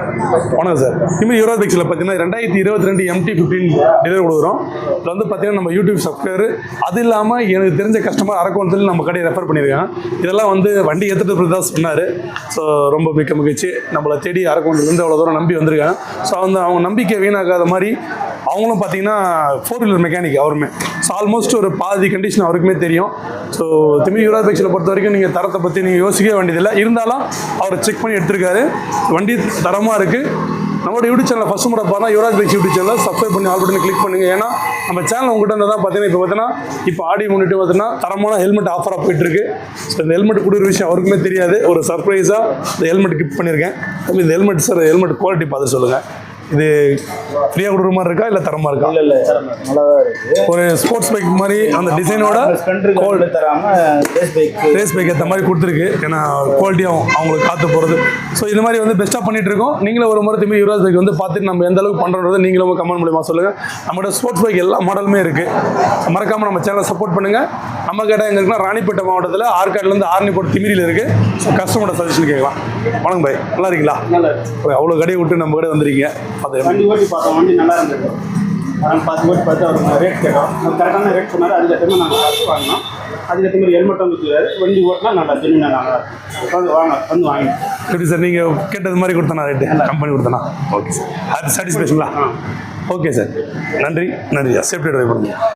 வணக்கம் சார். இனிமேல் யூரோ பைக்ஸில் பார்த்தீங்கன்னா 2022 MT-15 டெலிவரி கொடுக்குறோம். இதில் வந்து பார்த்தீங்கன்னா நம்ம யூடியூப் சப்ஸ்கிரைபர், அது இல்லாமல் எனக்கு தெரிஞ்ச கஸ்டமர் அரக்கோணத்தில் நம்ம கடையை ரெஃபர் பண்ணியிருக்காங்க. இதெல்லாம் வந்து வண்டி எடுத்துகிட்டு தான் சொன்னார். ஸோ ரொம்ப மிக்க மகிழ்ச்சி. நம்மளை தேடி அரக்கோணத்துலேருந்து அவ்வளோ தூரம் நம்பி வந்திருக்காங்க. ஸோ வந்து அவங்க நம்பிக்கை வீணாக்காத மாதிரி அவங்களும் பார்த்தீங்கன்னா 4 வீலர் மெக்கானிக் அவருமே. ஸோ ஆல்மோஸ்ட் ஒரு பாதி கண்டிஷன் அவருக்குமே தெரியும். ஸோ திமிரி யூரோ பைக்ஸில் பொறுத்த வரைக்கும் நீங்கள் தரத்தை பற்றி நீங்கள் யோசிக்க வேண்டியதில்லை. இருந்தாலும் அவர் செக் பண்ணி எடுத்திருக்காரு. வண்டி தரமாக இருக்குது. நம்மளோட யூடியூப் சேனல் ஃபஸ்ட் முறை பார்த்தா Yuvraj bikes YouTube channel subscribe பண்ணி ஆல் பட்டன் கிளிக் பண்ணுங்கள். ஏன்னா நம்ம சேனல் உங்கள்கிட்ட இருந்தால் தான் பார்த்தீங்கன்னா இப்போ ஆடி முன்னிட்டு பார்த்தீங்கன்னா தரமான ஹெல்மெட் ஆஃபராக போயிட்டுருக்கு. ஸோ இந்த ஹெல்மெட் கொடுக்குற விஷயம் அவருக்குமே தெரியாது. ஒரு சர்ப்ரைஸாக இந்த ஹெல்மெட் கிஃப்ட் பண்ணியிருக்கேன். இந்த ஹெல்மெட் சார், ஹெல்மெட் குவாலிட்டி பார்த்து சொல்லுங்கள். இது ஃப்ரீயாக கொடுக்குற மாதிரி இருக்கா இல்லை தரமாக இருக்கா? இல்லை நல்லா தான் இருக்குது. ஒரு ஸ்போர்ட்ஸ் பைக் மாதிரி அந்த டிசைனோட ரேஸ் பைக் ஏற்ற மாதிரி கொடுத்துருக்கு. ஏன்னா குவாலிட்டியாகவும் அவங்களுக்கு காற்று போகிறது. ஸோ இது மாதிரி வந்து பெஸ்ட்டாக பண்ணிகிட்டு இருக்கோம். நீங்களும் ஒரு முறை திரும்பி யூராஜ் பைக் வந்து பார்த்துட்டு நம்ம எந்த அளவுக்கு பண்ணுறோன்றதை நீங்களும் கமெண்ட் மூலியமாக சொல்லுங்கள். நம்மளோட ஸ்போர்ட்ஸ் பைக் எல்லா மாடலுமே இருக்குது. மறக்காமல் நம்ம சேனலை சப்போர்ட் பண்ணுங்கள். நம்ம கடை எங்கே இருக்குன்னா ராணிப்பேட்டை மாவட்டத்தில் ஆற்காடுலேருந்து ஆர்னிப்போர்ட் திமிரியில் இருக்குது. ஸோ கஸ்டமரோட சஜஷன் கேட்கலாம். வணக்கம் பாய், நல்லா இருக்கீங்களா? அவ்வளோ கடையை விட்டு நம்ம கடை வந்திருக்கீங்க. வண்டி ஓட்டி பார்த்தோம், வண்டி நல்லா இருந்தது. நாங்கள் பார்த்து ஓட்டி பார்த்து அவர் ரேட் கேட்டோம். கரெக்டான ரேட் சொன்னார். அதுக்கேற்ற நாங்கள் பார்த்து வாங்கினோம். அதுக்கேற்ற மாதிரி ஹெல்மெட்டும் கொடுத்துருவாரு. வண்டி ஓட்டினா நல்லா ஜென்யூனாக நல்லா இருக்கும். வந்து வாங்கினோம். எப்படி சார் நீங்கள் கேட்டது மாதிரி கொடுத்தனா ரேட்டு கம்பெனி கொடுத்தனா? ஓகே சார், அது சாட்டிஸ்ஃபேக்ஷங்களா? ஓகே சார், நன்றி. சேஃப்டி ட்ரைவ் பண்ணுங்க.